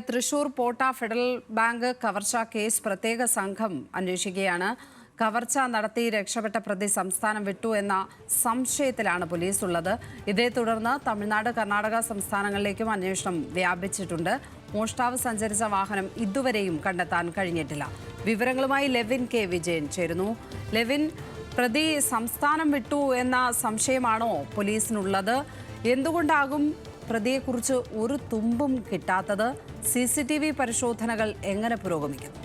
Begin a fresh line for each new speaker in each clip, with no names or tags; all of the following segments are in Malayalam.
തൃശൂർ പോട്ട ഫെഡറൽ ബാങ്ക് കവർച്ച കേസ് പ്രത്യേക സംഘം അന്വേഷിക്കുകയാണ്. കവർച്ച നടത്തി രക്ഷപ്പെട്ട പ്രതി സംസ്ഥാനം വിട്ടു എന്ന സംശയത്തിലാണ് പോലീസ് ഉള്ളത്. ഇതേ തുടർന്ന് തമിഴ്നാട്, കർണാടക സംസ്ഥാനങ്ങളിലേക്കും അന്വേഷണം വ്യാപിച്ചിട്ടുണ്ട്. മോഷ്ടാവ് സഞ്ചരിച്ച വാഹനം ഇതുവരെയും കണ്ടെത്താൻ കഴിഞ്ഞിട്ടില്ല. വിവരങ്ങളുമായി ലെവിൻ കെ വിജയൻ ചേരുന്നു. ലെവിൻ, പ്രതി സംസ്ഥാനം വിട്ടു എന്ന സംശയമാണോ പോലീസിനുള്ളത്? എന്തുകൊണ്ടാകും പ്രതിയെക്കുറിച്ച് ഒരു തുമ്പും കിട്ടാത്തത്? CCTV പരിശോധനകൾ എങ്ങനെ പുരോഗമിക്കുന്നു?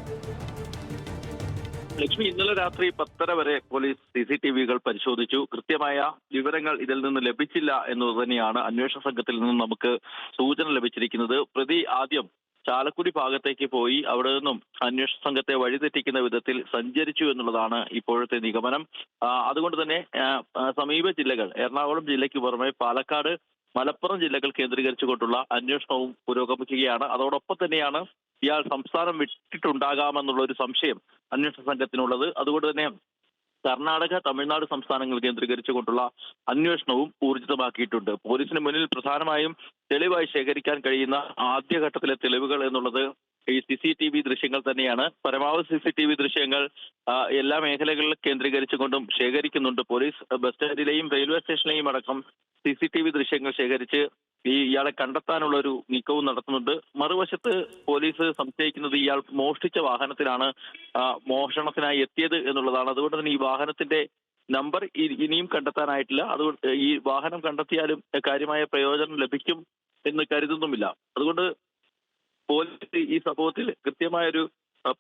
ലക്ഷ്മി, ഇന്നലെ രാത്രി 10:30 വരെ പോലീസ് CCTVകൾ പരിശോധിച്ചു. കൃത്യമായ വിവരങ്ങൾ ഇതിൽ നിന്ന് ലഭിച്ചില്ല എന്നത് തന്നെയാണ് അന്വേഷണ സംഘത്തിൽ നിന്നും നമുക്ക് സൂചന ലഭിച്ചിരിക്കുന്നത്. പ്രതി ആദ്യം ചാലക്കുടി ഭാഗത്തേക്ക് പോയി അവിടെ നിന്നും അന്വേഷണ സംഘത്തെ വഴിതെറ്റിക്കുന്ന വിധത്തിൽ സഞ്ചരിച്ചു എന്നുള്ളതാണ് ഇപ്പോഴത്തെ നിഗമനം. അതുകൊണ്ട് തന്നെ സമീപ ജില്ലകൾ, എറണാകുളം ജില്ലയ്ക്ക് പുറമെ പാലക്കാട്, മലപ്പുറം ജില്ലകൾ കേന്ദ്രീകരിച്ചുകൊണ്ടുള്ള അന്വേഷണവും പുരോഗമിക്കുകയാണ്. അതോടൊപ്പം തന്നെയാണ് ഇയാൾ സംസ്ഥാനം വിട്ടിട്ടുണ്ടാകാമെന്നുള്ള ഒരു സംശയം അന്വേഷണ സംഘത്തിനുള്ളത്. അതുകൊണ്ട് തന്നെ കർണാടക, തമിഴ്നാട് സംസ്ഥാനങ്ങൾ കേന്ദ്രീകരിച്ചുകൊണ്ടുള്ള അന്വേഷണവും ഊർജിതമാക്കിയിട്ടുണ്ട്. പോലീസിന് മുന്നിൽ പ്രധാനമായും തെളിവായി ശേഖരിക്കാൻ കഴിയുന്ന ആദ്യഘട്ടത്തിലെ തെളിവുകൾ എന്നുള്ളത് ഈ CCTV ദൃശ്യങ്ങൾ തന്നെയാണ്. പരമാവധി CCTV ദൃശ്യങ്ങൾ എല്ലാ മേഖലകളിലും കേന്ദ്രീകരിച്ചുകൊണ്ടും ശേഖരിക്കുന്നുണ്ട് പോലീസ്. ബസ് സ്റ്റാൻഡിലെയും റെയിൽവേ സ്റ്റേഷനിലെയും അടക്കം CCTV ദൃശ്യങ്ങൾ ശേഖരിച്ച് ഇയാളെ കണ്ടെത്താനുള്ള ഒരു നീക്കവും നടത്തുന്നുണ്ട്. മറുവശത്ത് പോലീസ് സംശയിക്കുന്നത് ഇയാൾ മോഷ്ടിച്ച വാഹനത്തിലാണ് മോഷണത്തിനായി എത്തിയത് എന്നുള്ളതാണ്. അതുകൊണ്ട് തന്നെ ഈ വാഹനത്തിന്റെ നമ്പർ ഇനിയും കണ്ടെത്താനായിട്ടില്ല. അതുകൊണ്ട് ഈ വാഹനം കണ്ടെത്തിയാലും കാര്യമായ പ്രയോജനം ലഭിക്കും എന്ന് കരുതുന്നുമില്ല. അതുകൊണ്ട് പോലീസ് ഈ സംഭവത്തിൽ കൃത്യമായൊരു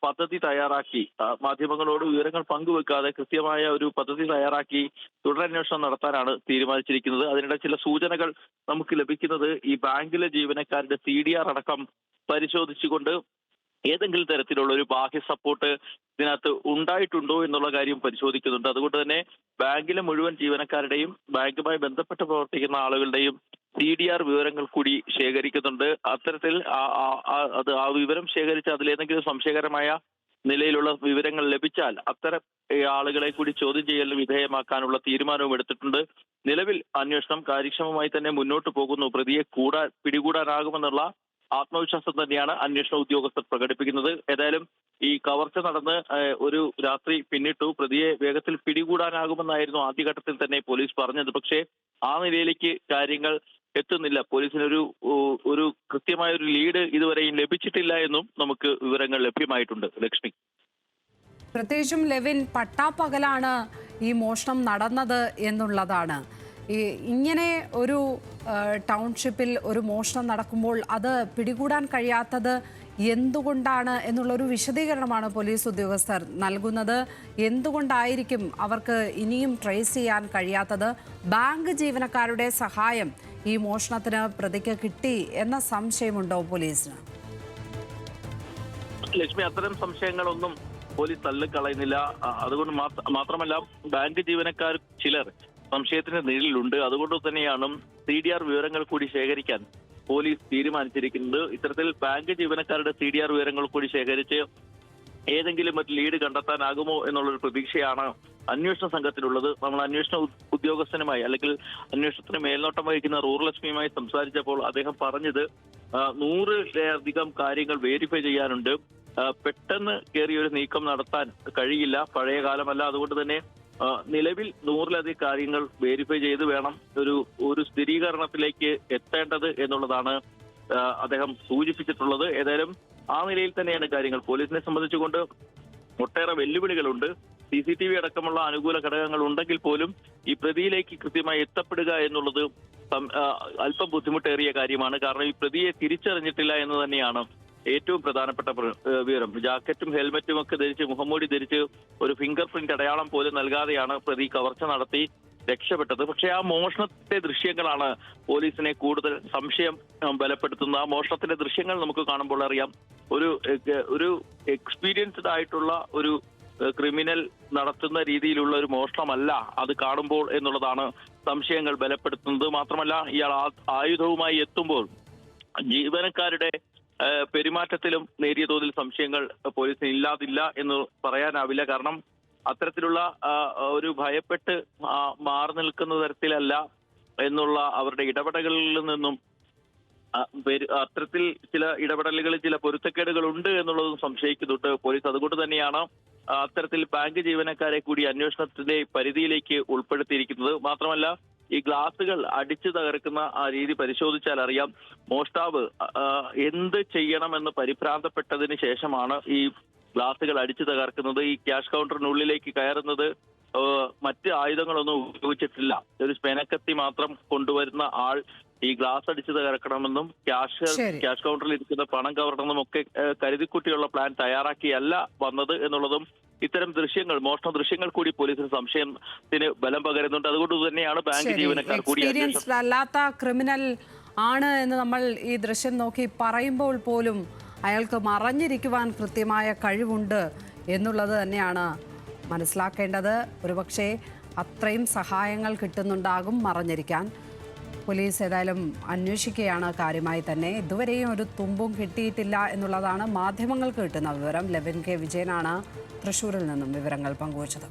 പദ്ധതി തയ്യാറാക്കി, മാധ്യമങ്ങളോട് വിവരങ്ങൾ പങ്കുവെക്കാതെ കൃത്യമായ ഒരു പദ്ധതി തയ്യാറാക്കി തുടരന്വേഷണം നടത്താനാണ് തീരുമാനിച്ചിരിക്കുന്നത്. അതിനിടെ ചില സൂചനകൾ നമുക്ക് ലഭിക്കുന്നത് ഈ ബാങ്കിലെ ജീവനക്കാരുടെ CDR അടക്കം പരിശോധിച്ചുകൊണ്ട് ഏതെങ്കിലും തരത്തിലുള്ള ഒരു ബാഹ്യ സപ്പോർട്ട് ഇതിനകത്ത് ഉണ്ടായിട്ടുണ്ടോ എന്നുള്ള കാര്യം പരിശോധിക്കുന്നുണ്ട്. അതുകൊണ്ട് തന്നെ ബാങ്കിലെ മുഴുവൻ ജീവനക്കാരുടെയും ബാങ്കുമായി ബന്ധപ്പെട്ട് പ്രവർത്തിക്കുന്ന ആളുകളുടെയും CDR വിവരങ്ങൾ കൂടി ശേഖരിക്കുന്നുണ്ട്. അത്തരത്തിൽ ആ വിവരം ശേഖരിച്ച് അതിലേതെങ്കിലും സംശയകരമായ നിലയിലുള്ള വിവരങ്ങൾ ലഭിച്ചാൽ അത്തരം ആളുകളെ കൂടി ചോദ്യം ചെയ്യലിന് വിധേയമാക്കാനുള്ള തീരുമാനവും എടുത്തിട്ടുണ്ട്. നിലവിൽ അന്വേഷണം കാര്യക്ഷമമായി തന്നെ മുന്നോട്ട് പോകുന്നു. പ്രതിയെ പിടികൂടാനാകുമെന്നുള്ള ആത്മവിശ്വാസം തന്നെയാണ് അന്വേഷണ ഉദ്യോഗസ്ഥർ പ്രകടിപ്പിക്കുന്നത്. ഏതായാലും ഈ കവർച്ച നടന്ന് ഒരു രാത്രി പിന്നിട്ടു. പ്രതിയെ വേഗത്തിൽ പിടികൂടാനാകുമെന്നായിരുന്നു ആദ്യഘട്ടത്തിൽ തന്നെ പോലീസ് പറഞ്ഞത്. പക്ഷേ ആ നിലയിലേക്ക് കാര്യങ്ങൾ എത്തുന്നില്ല. പോലീസിനൊരു ഒരു കൃത്യമായ ഒരു ലീഡ് ഇതുവരെയും ലഭിച്ചിട്ടില്ല എന്നും നമുക്ക് വിവരങ്ങൾ ലഭ്യമായിട്ടുണ്ട്. ലക്ഷ്മി,
പ്രത്യേകിച്ചും ലെവിൻ, പട്ടാപ്പകലാണ് ഈ മോഷണം നടന്നത് എന്നുള്ളതാണ്. ഇങ്ങനെ ഒരു ടൗൺഷിപ്പിൽ ഒരു മോഷണം നടക്കുമ്പോൾ അത് പിടികൂടാൻ കഴിയാത്തത് എന്തുകൊണ്ടാണ് എന്നുള്ളൊരു വിശദീകരണമാണ് പോലീസ് ഉദ്യോഗസ്ഥർ നൽകുന്നത്. എന്തുകൊണ്ടായിരിക്കും അവർക്ക് ഇനിയും ട്രേസ് ചെയ്യാൻ കഴിയാത്തത്? ബാങ്ക് ജീവനക്കാരുടെ സഹായം ഈ മോഷണത്തിന് പ്രതിക്ക് കിട്ടി എന്ന സംശയമുണ്ടോ പോലീസിന്?
ലക്ഷ്മി, അത്തരം സംശയങ്ങളൊന്നും പോലീസ് തള്ളിക്കളയുന്നില്ല. അതുകൊണ്ട് മാത്രമല്ല ബാങ്ക് ജീവനക്കാർ ചിലർ സംശയത്തിന്റെ നിഴലിലുണ്ട്. അതുകൊണ്ട് തന്നെയാണ് CDR വിവരങ്ങൾ കൂടി ശേഖരിക്കാൻ പോലീസ് തീരുമാനിച്ചിരിക്കുന്നത്. ഇത്തരത്തിൽ ബാങ്ക് ജീവനക്കാരുടെ CDR വിവരങ്ങൾ കൂടി ശേഖരിച്ച് ഏതെങ്കിലും ഒരു ലീഡ് കണ്ടെത്താനാകുമോ എന്നുള്ളൊരു പ്രതീക്ഷയാണ് അന്വേഷണ സംഘത്തിലുള്ളത്. നമ്മൾ അന്വേഷണ ഉദ്യോഗസ്ഥനുമായി അല്ലെങ്കിൽ അന്വേഷണത്തിന് മേൽനോട്ടം വഹിക്കുന്ന റൂറൽ SPയുമായി സംസാരിച്ചപ്പോൾ അദ്ദേഹം പറഞ്ഞത് 100-ലധികം കാര്യങ്ങൾ വെരിഫൈ ചെയ്യാനുണ്ട്. പെട്ടെന്ന് കയറിയൊരു നീക്കം നടത്താൻ കഴിയില്ല, പഴയ കാലമല്ല. അതുകൊണ്ട് തന്നെ നിലവിൽ 100-ലധികം കാര്യങ്ങൾ വെരിഫൈ ചെയ്ത് വേണം ഒരു സ്ഥിരീകരണത്തിലേക്ക് എത്തേണ്ടത് എന്നുള്ളതാണ് അദ്ദേഹം സൂചിപ്പിച്ചിട്ടുള്ളത്. ഏതായാലും ആ നിലയിൽ തന്നെയാണ് കാര്യങ്ങൾ. പോലീസിനെ സംബന്ധിച്ചുകൊണ്ട് ഒട്ടേറെ വെല്ലുവിളികളുണ്ട്. CCTV അടക്കമുള്ള അനുകൂല ഘടകങ്ങൾ ഉണ്ടെങ്കിൽ പോലും ഈ പ്രതിയിലേക്ക് കൃത്യമായി എത്തപ്പെടുക എന്നുള്ളത് അല്പം ബുദ്ധിമുട്ടേറിയ കാര്യമാണ്. കാരണം ഈ പ്രതിയെ തിരിച്ചറിഞ്ഞിട്ടില്ല എന്ന് തന്നെയാണ് ഏറ്റവും പ്രധാനപ്പെട്ട വിവരം. ജാക്കറ്റും ഹെൽമറ്റും ഒക്കെ ധരിച്ച്, മുഖംമൂടി ധരിച്ച്, ഒരു ഫിംഗർ പ്രിന്റ് അടയാളം പോലും നൽകാതെയാണ് പ്രതി കവർച്ച നടത്തി രക്ഷപ്പെട്ടത്. പക്ഷേ ആ മോഷണത്തിന്റെ ദൃശ്യങ്ങളാണ് പോലീസിനെ കൂടുതൽ സംശയം ബലപ്പെടുത്തുന്നത്. ആ മോഷണത്തിന്റെ ദൃശ്യങ്ങൾ നമുക്ക് കാണുമ്പോൾ അറിയാം ഒരു എക്സ്പീരിയൻസ്ഡ് ആയിട്ടുള്ള ഒരു ക്രിമിനൽ നടത്തുന്ന രീതിയിലുള്ള ഒരു മോഷണമല്ല അത് കാണുമ്പോൾ എന്നുള്ളതാണ് സംശയങ്ങൾ ബലപ്പെടുത്തുന്നത്. മാത്രമല്ല ഇയാൾ ആയുധവുമായി എത്തുമ്പോൾ ജീവനക്കാരുടെ പെരുമാറ്റത്തിലും നേരിയ തോതിൽ സംശയങ്ങൾ പോലീസിന് ഇല്ലാതില്ല എന്ന് പറയാനാവില്ല. കാരണം അത്തരത്തിലുള്ള ഒരു ഭയപ്പെട്ട് മാറി നിൽക്കുന്ന തരത്തിലല്ല എന്നുള്ള അവരുടെ ഇടപെടലുകളിൽ നിന്നും അത്തരത്തിൽ ചില ഇടപെടലുകളിൽ ചില പൊരുത്തക്കേടുകൾ ഉണ്ട് എന്നുള്ളതും സംശയിക്കുന്നുണ്ട് പോലീസ്. അതുകൊണ്ട് തന്നെയാണ് അത്തരത്തിൽ ബാങ്ക് ജീവനക്കാരെ കൂടി അന്വേഷണത്തിന്റെ പരിധിയിലേക്ക് ഉൾപ്പെടുത്തിയിരിക്കുന്നത്. മാത്രമല്ല, ഈ ഗ്ലാസുകൾ അടിച്ചു തകർക്കുന്ന ആ രീതി പരിശോധിച്ചാൽ അറിയാം, മോഷ്ടാവ് എന്ത് ചെയ്യണമെന്ന് പരിഭ്രാന്തപ്പെട്ടതിന് ശേഷമാണ് ഈ ഗ്ലാസുകൾ അടിച്ചു തകർക്കുന്നത്. ഈ ക്യാഷ് കൗണ്ടറിനുള്ളിലേക്ക് കയറുന്നത് മറ്റ് ആയുധങ്ങളൊന്നും ഉപയോഗിച്ചിട്ടില്ല. ഒരു സ്പെനക്കത്തി മാത്രം കൊണ്ടുവരുന്ന ആൾ ഈ ഗ്ലാസ് അടിച്ചു തകർക്കണമെന്നും ക്യാഷ് കൗണ്ടറിൽ ഇരിക്കുന്ന പണം കവരണമെന്നും ഒക്കെ കരുതിക്കുട്ടിയുള്ള പ്ലാൻ തയ്യാറാക്കിയല്ല വന്നത് എന്നുള്ളതും ഇത്തരം ദൃശ്യങ്ങൾ, മോഷണ ദൃശ്യങ്ങൾ കൂടി പോലീസിന് സംശയത്തിന് ബലം പകരുന്നുണ്ട്. അതുകൊണ്ട് തന്നെയാണ് ബാങ്ക് ജീവനക്കാർ കൂടി
എക്സ്പീരിയൻസ്ഡ് അല്ലാത്ത ക്രിമിനൽ ആണ് എന്ന് നമ്മൾ ഈ ദൃശ്യം നോക്കി പറയുമ്പോൾ പോലും അയാൾക്ക് മറഞ്ഞിരിക്കുവാൻ കൃത്യമായ കഴിവുണ്ട് എന്നുള്ളത് തന്നെയാണ് മനസ്സിലാക്കേണ്ടത്. ഒരുപക്ഷെ അത്രയും സഹായങ്ങൾ കിട്ടുന്നുണ്ടാകും മറഞ്ഞിരിക്കാൻ. പോലീസ് ഏതായാലും അന്വേഷിക്കുകയാണ് കാര്യമായി തന്നെ. ഇതുവരെയും ഒരു തുമ്പും കിട്ടിയിട്ടില്ല എന്നുള്ളതാണ് മാധ്യമങ്ങൾക്ക് കിട്ടുന്ന വിവരം. ലെവിൻ കെ വിജയനാണ് തൃശ്ശൂരിൽ നിന്നും വിവരങ്ങൾ പങ്കുവച്ചത്.